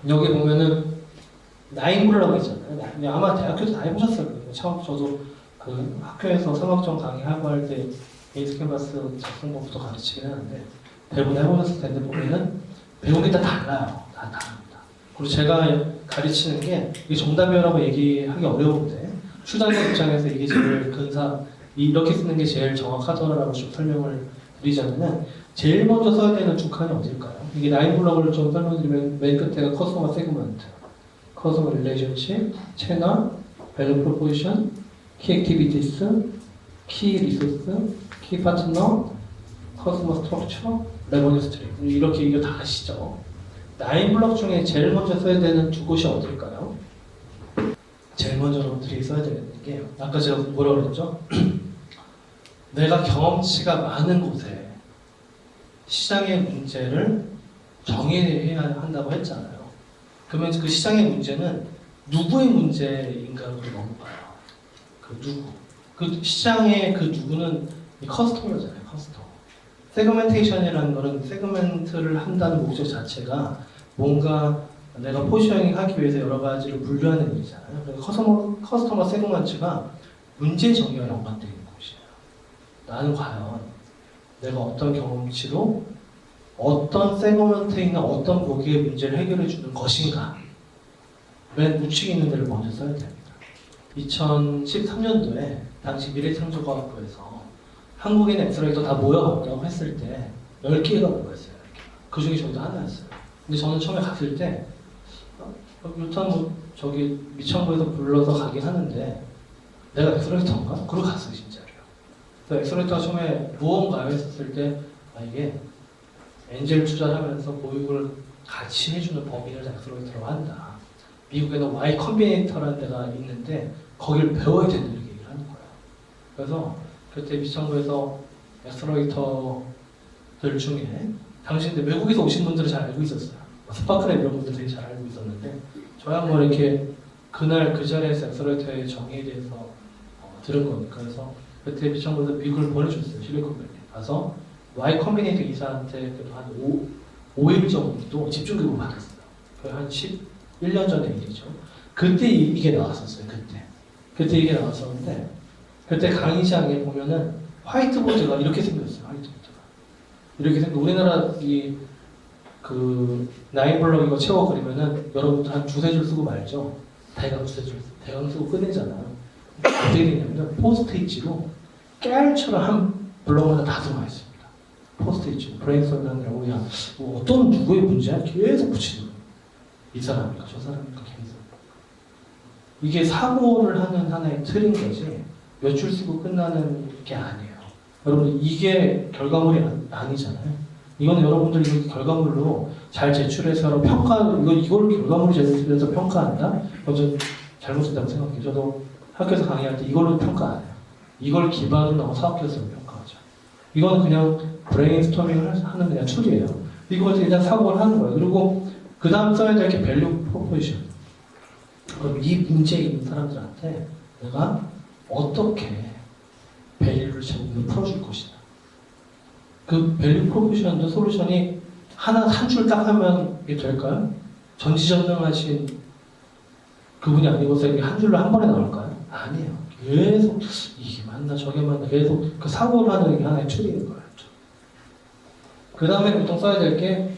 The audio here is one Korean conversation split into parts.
여기 보면은 나인블라고 있잖아요. 아마 대학교도 다 해보셨을 거예요. 처음 저도 그 학교에서 상업적 강의하고 할 때 베이스 캔버스 작성법부터 가르치긴 하는데 대부분 해보셨을 텐데 보면은 배운 게 다 달라요. 다 다릅니다. 그리고 제가 가르치는 게 이게 정답이라고 얘기하기 어려운데 수장님 입장에서 이게 제일 이렇게 쓰는 게 제일 정확하더라라고 좀 설명을 드리자면은 제일 먼저 써야 되는 두 칸이 어딜까요? 이게 나인블럭을 좀 설명드리면 맨 끝에가 커스터머 세그먼트, 커스터머 릴레이션십, 채널, 밸류 프로포지션, 키 액티비티스, 키 리소스, 키 파트너, 커스터머 스트럭처, 레버뉴 스트림. 이렇게 이거 다 아시죠? 나인블럭 중에 제일 먼저 써야 되는 두 곳이 어딜까요? 제일 먼저 여러분들이 써야 되는 게 아까 제가 뭐라고 그랬죠? 내가 경험치가 많은 곳에 시장의 문제를 정의해야 한다고 했잖아요. 그러면 그 시장의 문제는 누구의 문제인가로 넘어가요. 그 누구. 그 시장의 그 누구는 이 커스터머잖아요. 커스터머. 세그멘테이션이라는 거는 세그멘트를 한다는 목적 자체가 뭔가 내가 포지셔닝 하기 위해서 여러 가지를 분류하는 일이잖아요. 그래서 커스터머 세그먼트가 문제 정의와 연관되어 있는 곳이에요. 나는 과연 내가 어떤 경험치로 어떤 세그먼트에 있는 어떤 고객의 문제를 해결해 주는 것인가. 맨 우측에 있는 데를 먼저 써야 됩니다. 2013년도에 당시 미래창조과학부에서 한국인 엑셀러이터 다 모여보라고 했을 때 10개가 모였어요. 그 중에 저희도 하나였어요. 근데 저는 처음에 갔을 때 일단 뭐 저기 미창부에서 불러서 가긴 하는데 내가 엑셀러이터인가? 그러고 갔어요 진짜로요. 그래서 엑셀러이터가 처음에 무언가요 했었을 때 이게 엔젤 투자를 하면서 보육을 같이 해주는 법인을 엑셀러이터로 한다. 미국에는 Y 컴비네이터라는 데가 있는데 거기를 배워야 된다 이렇게 얘기를 하는 거예요. 그래서 그때 미창부에서 엑셀러이터들 중에 당시인데 외국에서 오신 분들은 잘 알고 있었어요. 스파크랩 이런 분들 되게 잘 알고 있었는데 저야 뭐 이렇게 그날 그 자리에서 엑셀러이터의 정의에 대해서 들은 거니까 그래서 그때 미창부에서 미국을 보내줬어요. 실리콘밸리 가서 Y 컴비네이터 이사한테 그래도 한 5일 정도 집중교육을 받았어요. 거의 한 11년 전의 일이죠. 그때 이게 나왔었어요. 그때 이게 나왔었는데 그때 강의장에 보면은 화이트보드가 이렇게 생겼어요. 화이트보드가 이렇게 우리나라 그 나인블럭 이거 채워 그리면은 여러분들 한 두세 줄 쓰고 말죠. 대강 두세 줄 대강 쓰고 끝내잖아요. 어떻게 되냐면 포스트잇지로 깨알처럼 한 블럭마다 다 들어가 있습니다. 포스트잇, 브레인스토밍이라고 그냥 뭐 어떤 누구의 문제야 계속 붙이는 거예요. 이 사람입니까? 저 사람입니까? 계속. 이게 사고를 하는 하나의 틀인 거지 몇 줄 쓰고 끝나는 게 아니에요. 여러분 이게 결과물이 아니잖아요. 이건 여러분들 이거 결과물로 잘 제출해서 이걸 결과물로 제출해서 평가한다? 그건 잘못된다고 생각해요. 저도 학교에서 강의할 때 이걸로 평가 안 해요. 이걸 기반으로 하고 사업계에서 평가하죠. 이거는 그냥 브레인스토밍을 하는 그냥 툴이에요. 이것을 일단 사고를 하는 거예요. 그리고 그 다음 써야 될 게 밸류 프로포지션. 그럼 이 문제에 있는 사람들한테 내가 어떻게 밸류를 제공해서 풀어줄 것이다. 그 밸류 프로포지션도 솔루션이 한 줄 딱 하면 이게 될까요? 전지전능하신 그분이 아니고서 이게 한 줄로 한 번에 나올까요? 아니에요. 계속 이게 맞나 저게 맞나 계속 그 사고를 하는 게 하나의 툴인 거예요. 그 다음에 보통 써야 될 게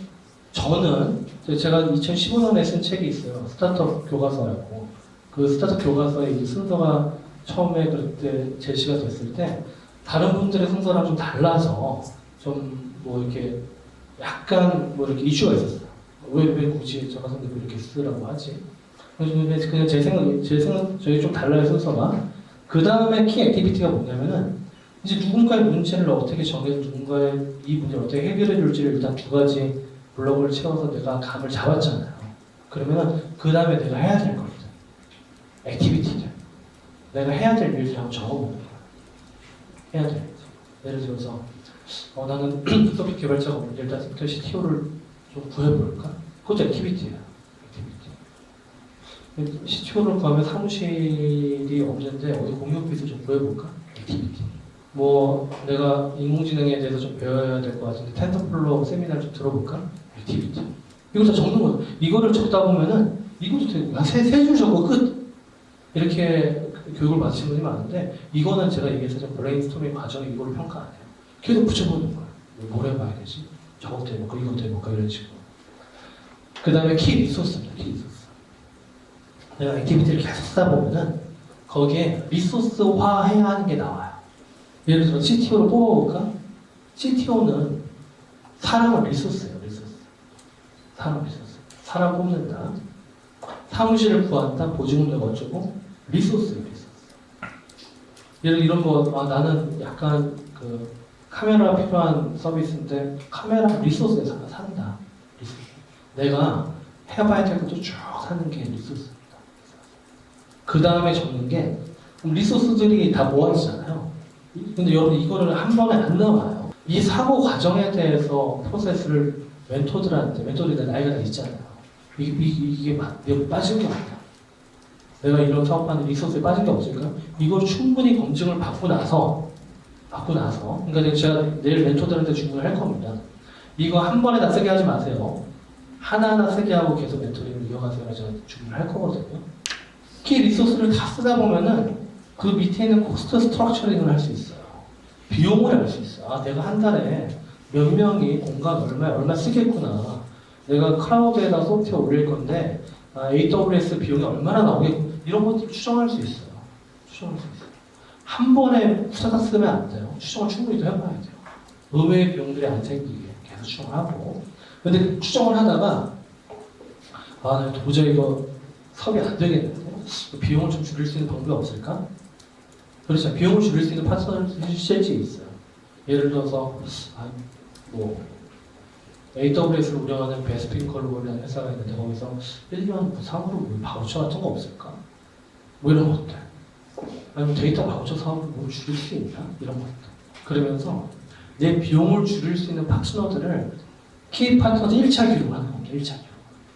저는 제가 2015년에 쓴 책이 있어요. 스타트업 교과서였고 그 스타트업 교과서의 순서가 처음에 그때 제시가 됐을 때 다른 분들의 순서랑 좀 달라서 좀 뭐 이렇게 약간 뭐 이렇게 이슈가 있었어요. 왜 굳이 저 같은 데 이렇게 쓰라고 하지? 그냥 제 생각 저희 좀 달라요 순서가. 그 다음에 키 액티비티가 뭐냐면은 이제 누군가의 문제를 어떻게 정해서 누군가의 이 문제를 어떻게 해결해 줄지를 일단 두 가지 블록을 채워서 내가 감을 잡았잖아요. 그러면 그 다음에 내가 해야 될 것들, 액티비티들, 내가 해야 될 일들을 한번 적어보는 거예요. 해야 될 일들. 예를 들어서 나는 소프트 개발자가 없는데 일단 CTO를 좀 구해볼까? 그것도 액티비티예요. 액티비티. CTO를 구하면 사무실이 없는데 어디 공유 오피스 좀 구해볼까? 액티비티. 뭐 내가 인공지능에 대해서 좀 배워야 될 것 같은데 텐서플로우 세미나를 좀 들어볼까? 액티비티. 이걸 다 적는 거예요. 이거를 적다 보면은 이것도 되고 세 줄 적고 끝 이렇게 교육을 받으신 분이 많은데 이거는 제가 얘기해서 브레인스토밍 과정에 이거를 평가 안 해요. 계속 붙여보는 거예요. 뭘 해봐야 되지? 저것도 해볼까? 이것도 해볼까? 이런 식으로. 그 다음에 키 리소스입니다. 키 리소스. 내가 액티비티를 계속 쓰다 보면은 거기에 리소스화 해야 하는 게 나와요. 예를 들어 CTO를 뽑아볼까? CTO는 사람은 리소스예요. 리소스. 사람 리소스. 사람 뽑는다. 사무실을 구한다. 보증금 어쩌고 리소스예요. 리소스. 이런 거 나는 약간 그 카메라 필요한 서비스인데 카메라 리소스에서 산다. 리소스. 내가 해봐야 될 것도 쭉 사는 게 리소스입니다. 그 다음에 적는 게 리소스들이 다 모아지잖아요. 근데 여러분 이거를 한 번에 안 나와요. 이 사고 과정에 대해서 프로세스를 멘토들이 나이가 다 있잖아요. 이게 내가 빠진 게 아니야. 내가 이런 사업하는 리소스에 빠진 게 없을까? 이걸 충분히 검증을 받고 나서 그러니까 제가 내일 멘토들한테 주문을 할 겁니다. 이거 한 번에 다 쓰게 하지 마세요. 하나하나 쓰게 하고 계속 멘토링을 이어가세요. 제가 주문을 할 거거든요. 키 리소스를 다 쓰다 보면은 그 밑에 있는 코스트 스트럭처링을 할 수 있어요. 비용을 알 수 있어요. 아, 내가 한 달에 몇 명이 공간 얼마 쓰겠구나. 내가 클라우드에다 소프트웨어 올릴 건데 AWS 비용이 얼마나 나오겠고 이런 것들을 추정할 수 있어요. 한 번에 후다닥 쓰면 안 돼요. 추정을 충분히 또 해봐야 돼요. 의외의 비용들이 안 생기게 계속 추정하고. 근데 추정을 하다가 나 도저히 이거 사업이 안 되겠는데 비용을 좀 줄일 수 있는 방법이 없을까? 그렇죠. 비용을 줄일 수 있는 파트너들이 실제 있어요. 예를 들어서 AWS를 운영하는 베스핀컬러라는 회사가 있는데 거기서 1년 무상으로 바우처 같은 거 없을까? 이런 것들. 아니면 데이터 바우처 사업을 줄일 수 있나? 이런 것들. 그러면서 내 비용을 줄일 수 있는 파트너들을 키 파트너들 1차 기록하는 겁니다. 1차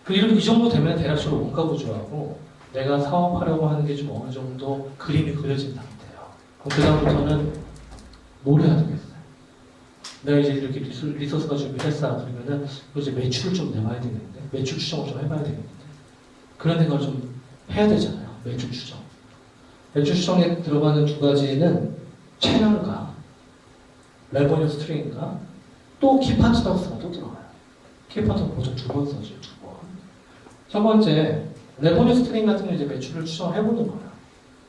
기록. 이 정도 되면 대략적으로 원가 구조하고 내가 사업하려고 하는 게 좀 어느 정도 그림이 그려진 상태예요. 그 다음부터는 뭘 해야 되겠어요? 내가 이제 이렇게 리소스가 준비했어. 그러면은 이제 매출을 좀 내봐야 되겠는데 매출 추정을 좀 해봐야 되겠는데 그런 생각을 좀 해야 되잖아요. 매출 추정. 매출 추정에 들어가는 두 가지는 채널과 레버뉴 스트링과 또 키파트너스가 또 들어가요. 키파트너 보통 2번 써줘요. 2번. 첫 번째 레버뉴 스트링 같은 경우 이제 매출을 추정해보는 거예요.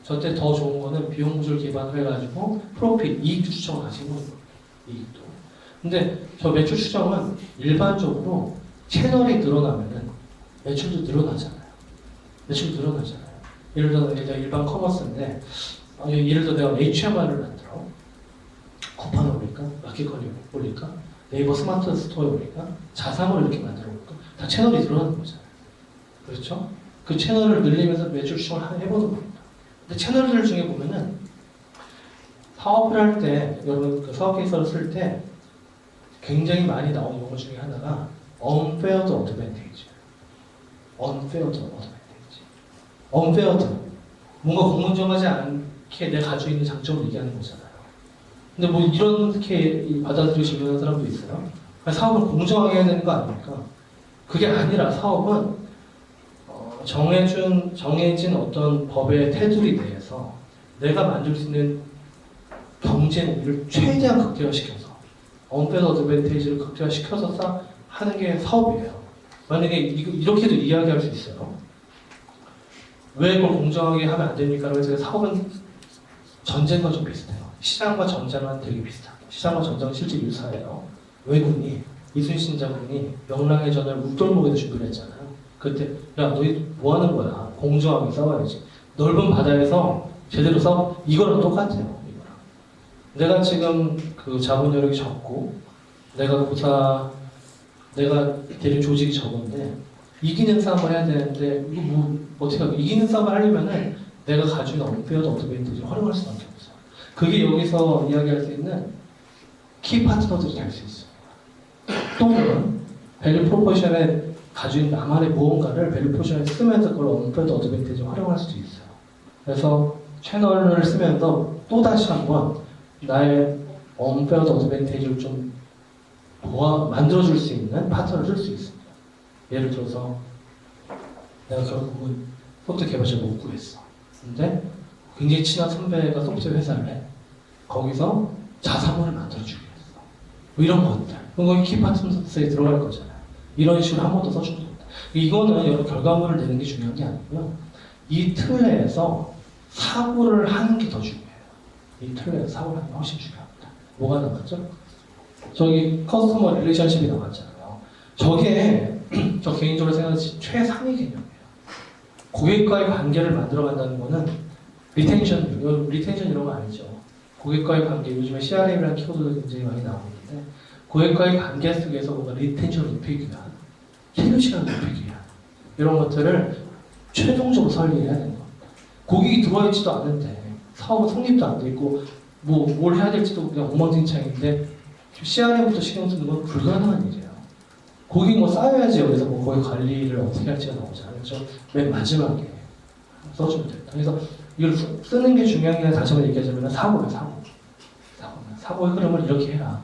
저때 더 좋은 거는 비용 구조를 기반으로 해가지고 프로핏, 이익 추정을 하시는 거예요. 이익도. 근데 저 매출 추정은 일반적으로 채널이 늘어나면은 매출도 늘어나잖아요. 예를 들어 내가 일반 커머스인데 예를 들어 내가 HMR을 만들어. 쿠팡을 올릴까? 마켓컬리 올릴까? 네이버 스마트 스토어에 올릴까? 자사몰 이렇게 만들어 볼까? 다 채널이 늘어나는 거잖아요. 그렇죠? 그 채널을 늘리면서 매출 추정을 해보는 겁니다. 근데 채널들 중에 보면은 사업을 할 때 여러분 그 사업 계획서를 쓸 때 굉장히 많이 나오는 용어 중에 하나가 unfair advantage. unfair. 뭔가 공정하지 않게 내가 가지고 있는 장점을 얘기하는 거잖아요. 근데 뭐 이렇게 받아들이시는 사람도 있어요. 사업을 공정하게 해야 되는 거 아닙니까? 그게 아니라 사업은 정해진 어떤 법의 테두리 내에서 내가 만들 수 있는 경제 우위를 최대한 극대화시켜서 언페어 어드밴티지를 극대화시켜서 하는 게 사업이에요. 만약에 이렇게도 이야기할 수 있어요. 왜 그걸 공정하게 하면 안 됩니까? 그래서 사업은 전쟁과 좀 비슷해요. 시장과 전쟁은 되게 비슷합니다. 시장과 전쟁은 실제 유사해요. 왜군이 이순신 장군이 명랑의 전을 웃돌목에서 준비를 했잖아요. 그때 야 너희 뭐 하는 거야? 공정하게 싸워야지. 넓은 바다에서 제대로 싸워. 이거랑 똑같아요. 이거랑. 내가 지금 그 자본 여력이 적고 내가 데린 조직이 적은데 이기는 싸움을 해야 되는데 이거 뭐 어떻게 하고 이기는 싸움을 하려면은 내가 가지고 있는 언페어드 어드밴티지를 활용할 수밖에 없어요. 그게 여기서 이야기할 수 있는 키 파트너들이 될 수 있어요. 또는 밸류 프로포션에 가지고 있는 나만의 무언가를 밸류 프로포션에 쓰면서 그걸 언페어드 어드밴티지를 활용할 수도 있어요. 그래서 채널을 쓰면서 또다시 한번 나의 언페어드 어드밴티지를 좀 만들어줄 수 있는 파트너를 쓸 수 있습니다. 예를 들어서 내가 결국은 소프트웨어 개발자를 못 구했어. 근데 굉장히 친한 선배가 소프트웨어 회사를 해. 거기서 자사몰을 만들어주기로 했어. 뭐 이런 것들. 그럼 거기 키파트너스에 들어갈 거잖아요. 이런 식으로 한 번 더 써주면 됩니다. 이거는 여러 결과물을 내는 게 중요한 게 아니고요. 이 틀 내에서 사고를 하는 게 더 중요해요. 이 틀 내에서 사고를 하는 게 훨씬 중요합니다. 뭐가 나왔죠? 저기 커스터머 릴레이션십이 나왔잖아요. 저게 저 개인적으로 생각하는 최상위 개념이에요. 고객과의 관계를 만들어간다는 거는 리텐션 이런 거 아니죠. 고객과의 관계, 요즘에 CRM이라는 키워드도 굉장히 많이 나오는데 고객과의 관계 속에서 뭔가 리텐션을 높이기 위한, 체류 시간을 높이기 위한 이런 것들을 최종적으로 설계해야 되는 겁니다. 고객이 들어와 있지도 않은데 사업은 성립도 안 돼 있고 뭘 해야 될지도 그냥 엉망진창인데 CRM부터 신경 쓰는 건 불가능한 일이에요. 고객 쌓여야지 여기서 고객 관리를 어떻게 할지가 나오잖아요. 그래서 맨 마지막에 써주면 됩니다. 그래서 이걸 쓰는 게 중요한 게 다시 한번 얘기하자면 사고예요. 사고의 흐름을 이렇게 해라.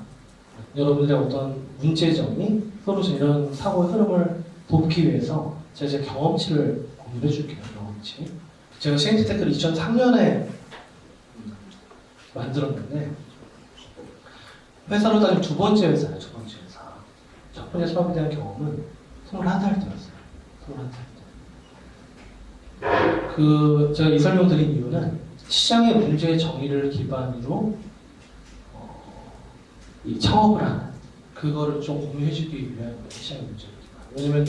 여러분들의 어떤 문제점이 솔루션 이런 사고의 흐름을 돕기 위해서 제가 제 경험치를 공유해 줄게요. 경험치. 제가 CNT테크를 2003년에 만들었는데 회사로 따지면 두 번째 회사예요. 첫 번째 사업에 대한 경험은 21살 때였어요. 21살 때. 제가 이 설명 드린 이유는 시장의 문제 정의를 기반으로 이 창업을 하는 그거를 좀 공유해주기 위한 거예요. 시장의 문제를 기반. 왜냐면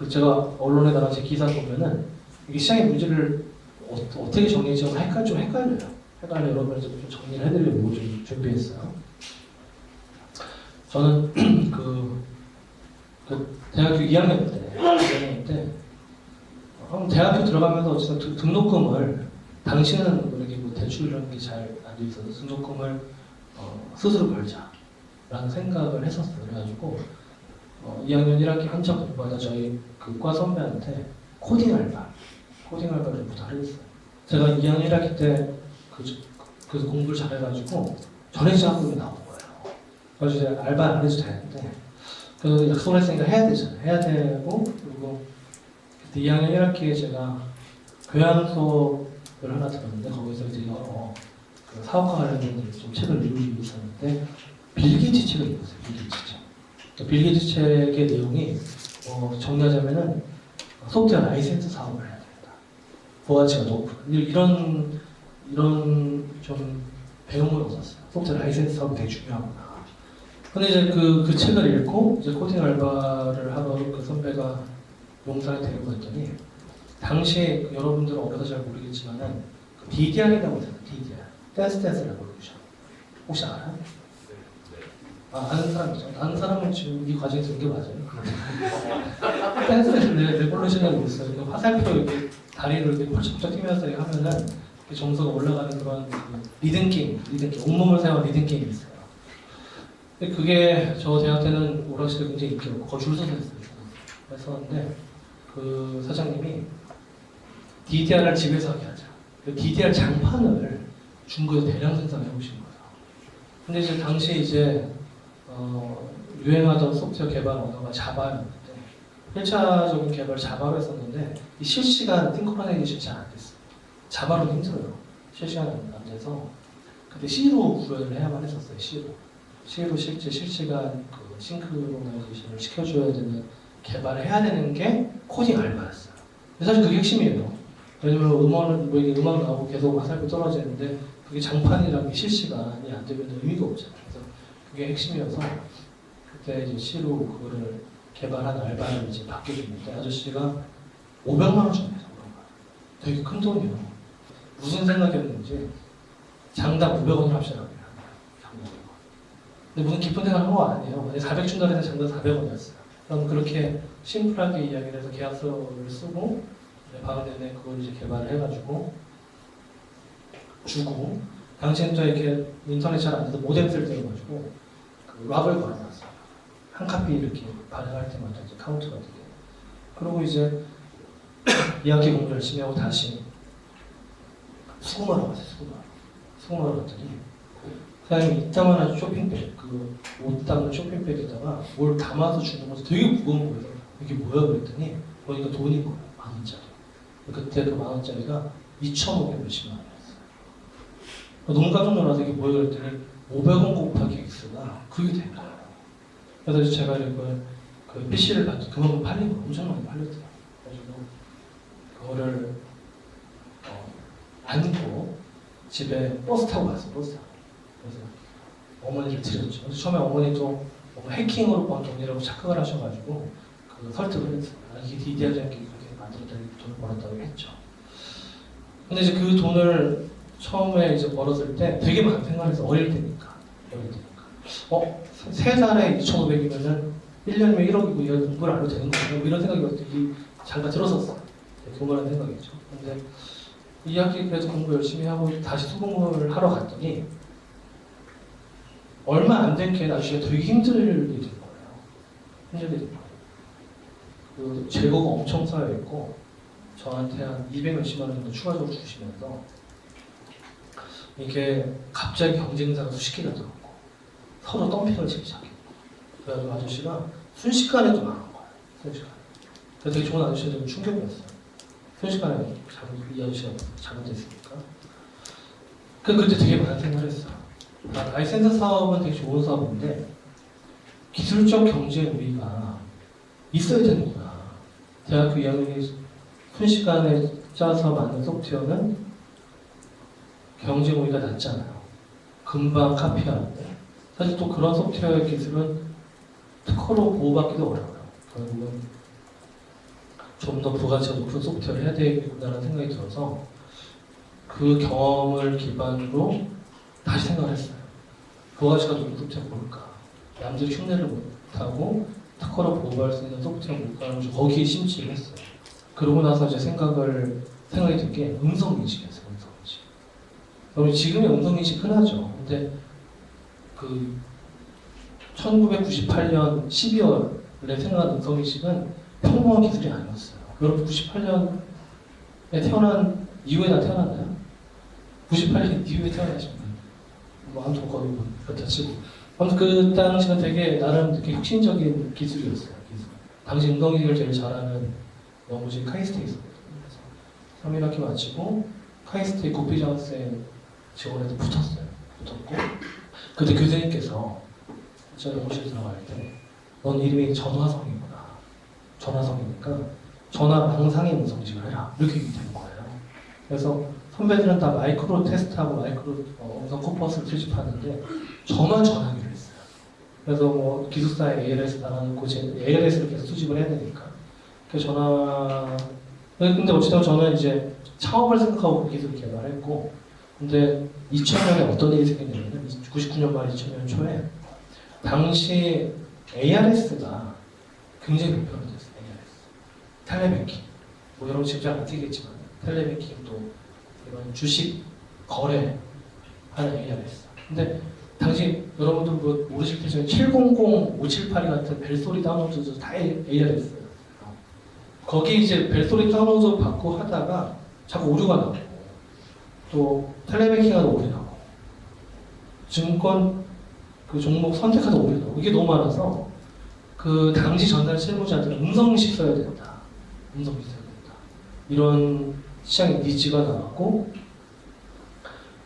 제가 언론에 나간 제 기사 보면은 이게 시장의 문제를 어떻게 정리할지 좀 헷갈려요. 여러분들 좀 정리를 해드리려고 좀 준비했어요. 저는 대학교 2학년 때 대학교 들어가면서 어쨌든 등록금을 당시는 이렇게 대출 이런 게 잘 안 돼 있어서 등록금을 스스로 벌자라는 생각을 했었어요. 그래가지고 2학년 1학기 한참 공부하다 저희 과 선배한테 코딩 알바를 부탁을 했어요. 제가 2학년 1학기 때 그래서 공부를 잘해가지고 전액장학금이 나온 거예요. 그래서 제가 알바 안 해도 되는데 그 약속을 했으니까 해야 되잖아요. 해야 되고 그리고 그때 2학년 1학기에 제가 교양 수업을 하나 들었는데 거기서 이제 여러 사업과 관련된 좀 책을 읽고 있었는데 빌 게이츠 책을 읽었어요. 빌 게이츠 책의 내용이 정리하자면은 소프트웨어 라이센스 사업을 해야 된다. 부가치가 높은 이런 좀 배움을 얻었어요. 소프트웨어 라이센스 사업이 되게 중요하구나. 근데 이제 그 책을 읽고 이제 코딩 알바를 하러 그 선배가 용산에 데리고 갔더니 당시에 여러분들은 어려서 잘 모르겠지만은 DDR이라고 있잖아요. DDR. 댄스 레볼루션. 혹시 알아요? 아는 사람 있죠? 아는 사람은 지금 이 과정에서 이게 맞아요. 댄스 레볼루션이라고 있어요. 그 화살표 이렇게 다리를 이렇게 펄쩍펄쩍 뛰면서 하면은 점수가 올라가는 그런 리듬 게임, 온몸을 사용한 리듬 게임이 있어요. 근데 그게 저 대학 때는 오락실에 굉장히 인기 없고 거의 줄 서서 했어요. 했었는데 그 사장님이 DDR을 집에서 하게 하자. 그 DDR 장판을 중국에서 대량 생산해 보신 거예요. 근데 이제 당시에 이제 유행하던 소프트웨어 개발 언어가 자바였는데 1차적인 개발 자바로 했었는데 이 실시간 싱크로나이제이션이 잘 안 됐어요. 자바로는 힘들어요. 실시간 안 돼서 그때 C로 구현을 해야만 했었어요. C로 실시간 그 싱크로나이제이션을 시켜줘야 되는 개발을 해야 되는 게 코딩 알바였어요. 사실 그게 핵심이에요. 왜냐면 음악 나오고 계속 화살표 떨어지는데 그게 장판이라는 게 실시간이 안 되면 의미가 없잖아요. 그래서 그게 핵심이어서 그때 이제 C로 그거를 개발한 알바를 이제 받게 됐는데 아저씨가 500만 원 줍니다. 되게 큰 돈이에요. 무슨 생각이었는지 장당 900원을 합시다. 근데 무슨 깊은 생각을 한 거 아니에요. 400 준다 해서 장당 400원이었어요. 그럼 그렇게 심플하게 이야기를 해서 계약서를 쓰고 방학 내내 그걸 이제 개발을 해가지고 주고 당시엔 또 이렇게 인터넷 잘 안 돼서 모뎀 쓸 때여가지고 그 랍을 걸어놨어요. 한 카피 이렇게 발행할 때마다 이제 카운트가 되게. 그리고 이제 2학기 공부 열심히 하고 다시 수금하러 갔어요. 수금하러 갔더니 사장님이 이따만한 쇼핑백, 그 옷 담는 쇼핑백에다가 뭘 담아서 주는 것이 되게 무거운 거예요. 이게 뭐야 그랬더니 보니까 돈인 거예요. 10,000원짜리. 그때 그 10,000원짜리가 2,500 몇십만 원이었어요. 너무 깜짝 놀라서 이게 뭐야 그랬더니 500원 곱하기 X가 그게 된 거예요. 그래서 제가 이걸 그 PC를 봤더니 그만큼 팔린 거 엄청 많이 팔렸더라고요. 그래서 그거를 안고 집에 버스 타고 갔어요. 버스 타고. 그래서 어머니를 드렸죠. 그래서 처음에 어머니도 해킹으로 번 돈이라고 착각을 하셔가지고 그 설득을 했어요. 이게 디디하지 않게 그렇게 만들었다니 돈을 벌었다고 했죠. 근데 이제 그 돈을 처음에 이제 벌었을 때 되게 많은 생각을 해서 어릴 때니까. 3살에 2,500이면은 1년이면 1억이고 이거 공부를 안 해도 되는 거야. 뭐 이런 생각이 잠깐 들었었어요. 교만한 생각이죠. 근데 2학기 그래서 공부 열심히 하고 다시 수공부를 하러 갔더니 얼마 안 된 게 나중에 되게 힘들게 된 거예요. 힘들게 된 거예요. 그 재고가 엄청 쌓여있고 저한테 한 200 몇십만 원 정도 추가적으로 주시면서 이게 갑자기 경쟁사가 수십 개가 들어오고 서로 덤핑을 치기 시작했고 그래서 아저씨가 순식간에 좀 망한 거예요. 순식간에. 그래서 되게 좋은 아저씨가 좀 충격이었어요. 순식간에 이 아저씨가 잘못됐으니까. 그때 되게 많은 생각을 했어요. 라이센스 사업은 되게 좋은 사업인데 기술적 경제 우위가 있어야 되는구나. 대학교 2학년이 순식간에 짜서 만든 소프트웨어는 경제 우위가 낮잖아요. 금방 카피하는데 사실 또 그런 소프트웨어 기술은 특허로 보호받기도 어려워요. 결국은 좀 더 부가치가 높은 소프트웨어를 해야 되겠구나라는 생각이 들어서 그 경험을 기반으로 다시 생각을 했어요. 부가치가 높은 소프트웨어 뭘까? 남들이 흉내를 못하고 특허로 보호할 수 있는 소프트웨어 뭘까? 하면서 거기에 심취를 했어요. 그러고 나서 이제 생각이 든 게 음성인식이었어요. 음성인식. 그럼 지금의 음성인식 흔하죠. 근데 그 1998년 12월에 생각한 음성인식은 평범한 기술이 아니었어요. 여러분 98년에 태어난 이후에 나 태어났나요? 98년 이후에 태어나신 뭐 아무튼 거의 뭐 그렇다 치고 아무튼 그 당시는 되게 나름 되게 혁신적인 기술이었어요. 기술. 당시 음성인식을 제일 잘하는 연구실 카이스트에 있었거든요. 그래서 3일학기 마치고 카이스트의 국비장학생 지원에도 붙었어요. 붙었고 그때 교수님께서 저 연구실 들어갈 때 넌 이름이 전화성이구나. 전화성이니까 전화망상의 음성인식을 해라. 이렇게 얘기된 거예요. 그래서 선배들은 다 마이크로 테스트하고 마이크로 음성 코퍼스를 수집하는데 저만 전화기를 했어요. 그래서 뭐 기숙사에 ALS 달아놓고 ALS를 계속 수집을 해야 되니까 그 근데 어쨌든 저는 이제 창업을 생각하고 그 기술을 개발했고 근데 2000년에 어떤 일이 생겼냐면 99년 말 2000년 초에 당시 ARS가 굉장히 보편화됐어요. ARS. 텔레뱅킹. 뭐 여러분 지금 잘 안 쓰겠지만 텔레뱅킹도 이런 주식 거래하는 ARS. 근데 당시 여러분들 뭐 모르실 테지만 700, 578 같은 벨소리 다운로드도 다 ARS예요. 거기 이제 벨소리 다운로드 받고 하다가 자꾸 오류가 나고 또 텔레뱅킹하다 오류 나고 증권 그 종목 선택하다 오류 나고 이게 너무 많아서 그 당시 전산 실무자들은 음성인식 써야 된다. 음성인식 써야 된다. 이런 시장의 니즈가 나왔고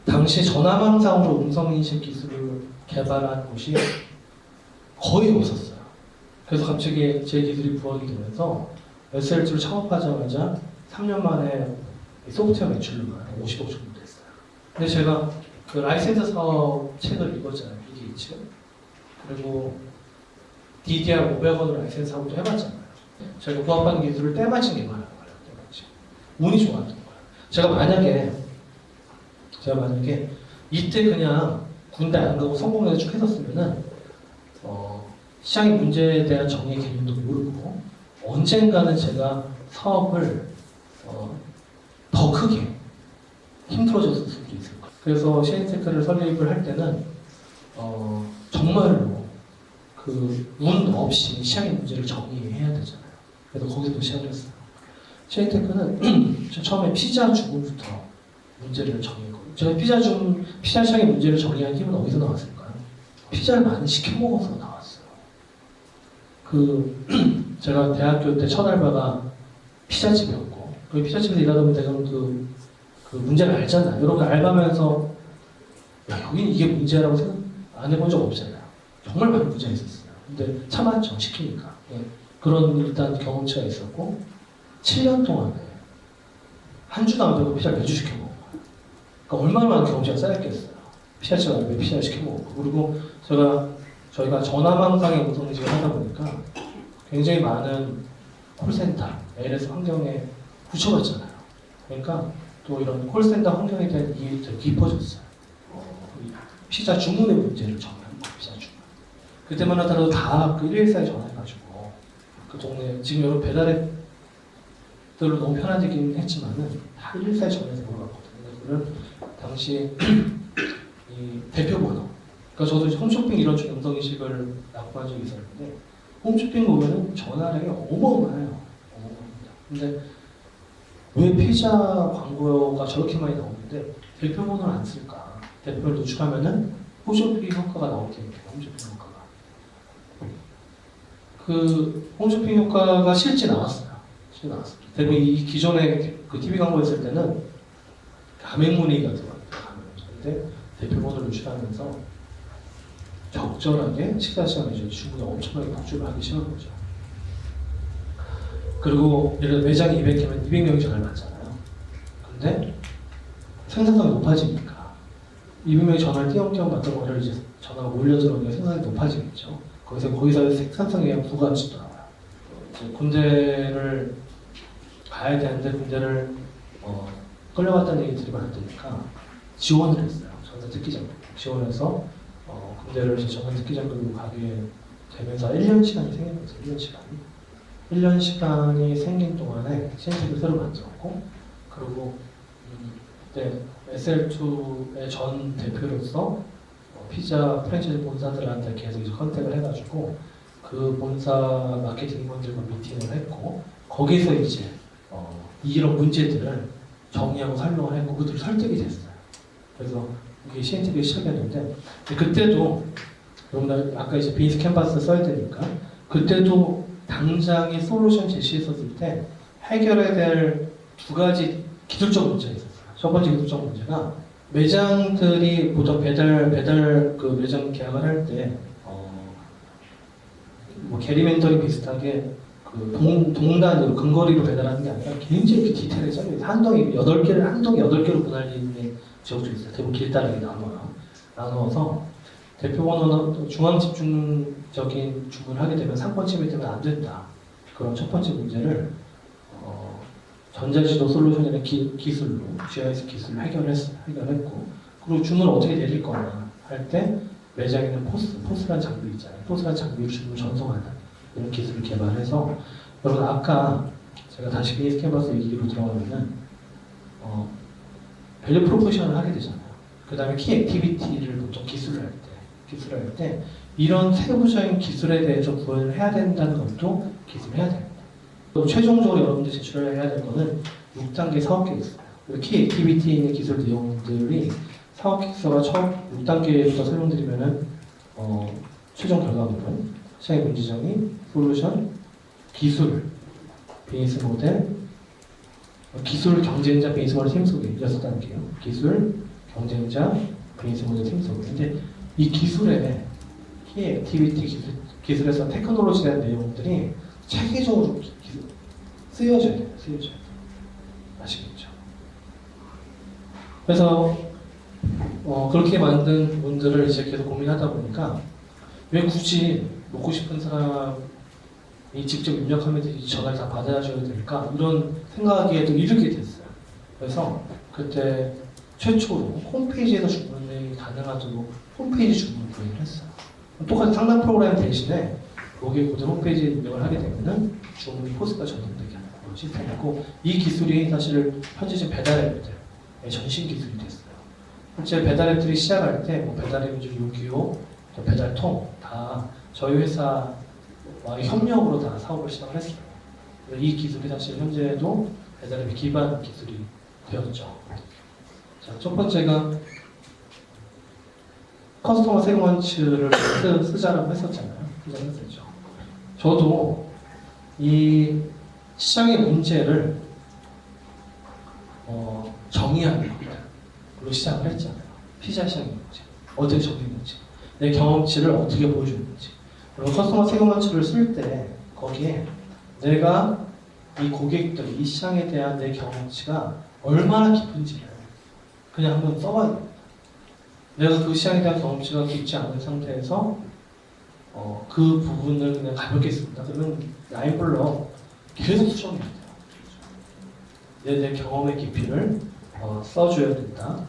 당시 전화망상으로 음성인식 기술을 개발한 곳이 거의 없었어요. 그래서 갑자기 제 기술이 부각이 되면서 SLT를 창업하자마자 3년 만에 소프트웨어 매출료가 50억 정도 됐어요. 근데 제가 그 라이센스 사업 책을 읽었잖아요. 빌 게이츠. 그리고 DDR 500원으로 라이센스 사업도 해봤잖아요. 제가 부합하는 기술을 때마침 개발하는 거예요. 때마침. 운이 좋았던 거예요. 제가 만약에 이때 그냥 군대 안 가고 성공해서 쭉 했었으면은 시장의 문제에 대한 정의 개념도 모르고 언젠가는 제가 사업을 더 크게 힘들어졌을 수도 있을 거예요. 그래서 CN테크를 설립을 할 때는 정말로 그 운 없이 시장의 문제를 정의해야 되잖아요. 그래서 거기서 시작을 했어요. CN테크는 처음에 피자 주문부터 문제를 정의했고 제가 피자 시장의 문제를 정의한 힘은 어디서 나왔을까요? 피자를 많이 시켜 먹어서 나왔어요. 그 제가 대학교 때 첫 알바가 피자집이었고, 그 피자집에서 일하다 보면 내가 그 문제를 알잖아요. 여러분 알바면서 야, 여긴 이게 문제라고 생각 안 해본 적 없잖아요. 정말 많은 문제가 있었어요. 근데 참았죠, 시키니까. 예. 그런 일단 경험치가 있었고, 7년 동안에 한 주도 안 빼고 피자를 매주 시켜 먹어요. 그러니까 얼마나 많은 경험치가 쌓였겠어요. 피자집 안에 피자를 시켜 먹고. 그리고 저희가 전화망상의 운송직을 하다 보니까 굉장히 많은 콜센터, ALS 환경에 붙여봤잖아요. 그러니까 또 이런 콜센터 환경에 대한 이해도 깊어졌어요. 피자 주문의 문제를 정하는 거예요, 피자 주문. 그때만 하더라도 다 그 114에 전화해가지고 그 동네, 지금 여러분 배달앱들로 너무 편해지긴 했지만은 다 114에 전화해서 물어봤거든요. 그거는 당시 이 대표번호. 그러니까 저도 홈쇼핑 이런 쪽 음성인식을 납부한 적이 있었는데 홈쇼핑 보면은 전화량이 어마어마해요. 어마어마합니다. 근데 왜 피자 광고가 저렇게 많이 나오는데 대표번호를 안 쓸까? 대표를 노출하면은 홈쇼핑 효과가 나오게 돼요. 홈쇼핑 효과가. 그 홈쇼핑 효과가 실제 나왔어요. 실제 나왔어요. 대부분 이 기존에 그 TV 광고 했을 때는 가맹 문의가 들어갑니다. 근데 대표번호를 노출하면서 적절하게 식사 시간에 주문이 엄청나게 폭주를 하기 시작한 거죠. 그리고 예를 들어 매장이 200개면 200명이 전화를 받잖아요. 근데 생산성이 높아지니까 200명이 전화를 띄엄띄엄 받던 거를 이제 전화가 몰려 들어오니까 생산성이 높아지겠죠. 거기서 생산성에 대한 부가 치더라고요. 군대를 가야 되는데 군대를 끌려갔다는 얘기들이 많으니까 지원을 했어요. 전사 특기자금 지원해서 군대를 전사 특기자금으로 가게 되면서 1년 시간이 생겼어요. 1년 시간이. 1년 시간이 생긴 동안에 신입을 새로 만들었고, 그리고 그때 SL2의 전 대표로서 피자 프랜차이즈 본사들한테 계속 이제 컨택을 해가지고 그 본사 마케팅분들과 미팅을 했고, 거기서 이제 이런 문제들을 정리하고 설명을 했고 그들이 설득이 됐어요. 그래서 이게 CNTV를 시작했는데 그때도 여러분 아까 이제 비즈니스 캔버스 써야 되니까 그때도 당장에 솔루션 제시했었을 때 해결해야 될 두 가지 기술적 문제가 있었어요. 첫 번째 기술적 문제가 매장들이 보통 배달 그 매장 계약을 할 때 뭐 게리멘터링 비슷하게 그 동단으로 근거리로 배달하는 게 아니라 굉장히 디테일하게 짜여있어요. 한 동에 8개로 분할되는 지역도 있어요. 대부분 길다랗게 나눠서 대표번호는 중앙 집중적인 주문을 하게 되면 상권 침해 때문에 안 된다. 그런 첫 번째 문제를 전자지도 솔루션이라는 기술로 GIS 기술로 해결했고, 그리고 주문을 어떻게 내릴 거냐 할 때 매장에는 포스라는 장비 있잖아요. 포스라는 장비로 주문을 전송하는 이런 기술을 개발해서, 여러분 아까 제가 다시 비즈니스 캔버스 얘기로 들어가면은 밸류 프로포션을 하게 되잖아요. 그 다음에 키 액티비티를 보통 기술을 할 때 이런 세부적인 기술에 대해서 구현을 해야 된다는 것도 기술을 해야 됩니다. 또 최종적으로 여러분들 제출해야 될 거는 6단계 사업 계획서예요. 키 액티비티에 있는 기술 내용들이 사업 계획서가 처음 6단계부터 설명드리면은 최종 결과물은 시장의 문제점이 솔루션, 기술, 비즈니스 모델, 기술, 경쟁자, 비즈니스 모델 팀 소개 6단계예요. 기술, 경쟁자, 비즈니스 모델 팀 소개. 근데 이 기술의 키 액티비티 기술에서 테크놀로지에 대한 내용들이 체계적으로 쓰여져야 돼요. 아시겠죠? 그래서 그렇게 만든 분들을 이제 계속 고민하다 보니까 왜 굳이 먹고 싶은 사람이 직접 입력하면서 전화를 다 받아줘야 될까? 이런 생각에 또 이르게 됐어요. 그래서 그때 최초로 홈페이지에서 주문이 가능하도록 홈페이지 주문을 구현을 했어요. 똑같이 상담 프로그램 대신에 거기에 고정 홈페이지에 입력을 하게 되면은 주문이 포스가 전송되게 하는 그런 시스템이고, 이 기술이 사실 현재 지금 배달앱들의 전신 기술이 됐어요. 실제 배달앱들이 시작할 때 뭐 배달앱 중 요기요, 배달통 다 저희 회사와의 협력으로 다 사업을 시작을 했어요. 이 기술이 사실 현재도 배달앱의 기반 기술이 되었죠. 자, 첫 번째가 커스터머 세그먼트를 쓰자라고 했었잖아요. 저도 이 시장의 문제를 정의하는 겁니다. 그리고 시작을 했잖아요. 피자 시장의 문제. 어떻게 정의했는지, 내 경험치를 어떻게 보여주는지. 그리고 커스터머 세그먼트를 쓸 때 거기에 내가 이 고객들, 이 시장에 대한 내 경험치가 얼마나 깊은지를 그냥 한번 써봐야 됩니다. 내가 그 시장에 대한 경험치가 깊지 않은 상태에서 그 부분을 그냥 가볍게 씁니다. 그러면 라인블럭 계속 수정해야 돼요. 내 경험의 깊이를 써줘야 된다.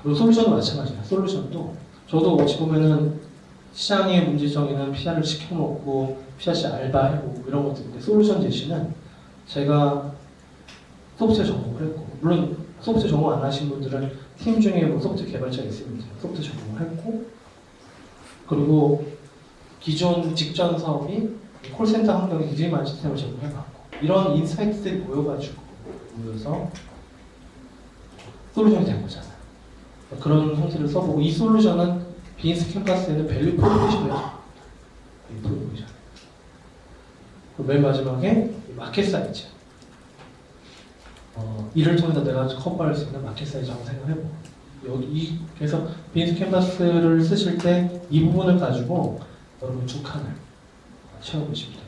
그리고 솔루션도 마찬가지예요. 솔루션도 저도 어찌 보면은 시장의 문제 정의는 피자를 시켜먹고 피자씨 알바해보고 이런 것들인데 솔루션 제시는 제가 소프트웨어 전공을 했고 물론 소프트웨어 전공 안 하신 분들은 팀 중에 뭐 소프트웨어 개발자가 있으면 소프트웨어 전공을 했고 그리고 기존 직전 사업이 콜센터 환경에 굉장히 많은 시스템을 제공해봤고 이런 인사이트들이 모여서 솔루션이 된 거잖아요. 그런 형태를 써보고 이 솔루션은 비즈니스 캠퍼스에는 밸류 프로포지션을 해줍니다. 맨 마지막에 마켓 사이즈. 이를 통해서 내가 커버할 수 있는 마켓 사이즈 한번 생각해보고 그래서 비즈니스 캠퍼스를 쓰실 때 이 부분을 가지고 여러분 두 칸을 채워보시면 됩니다.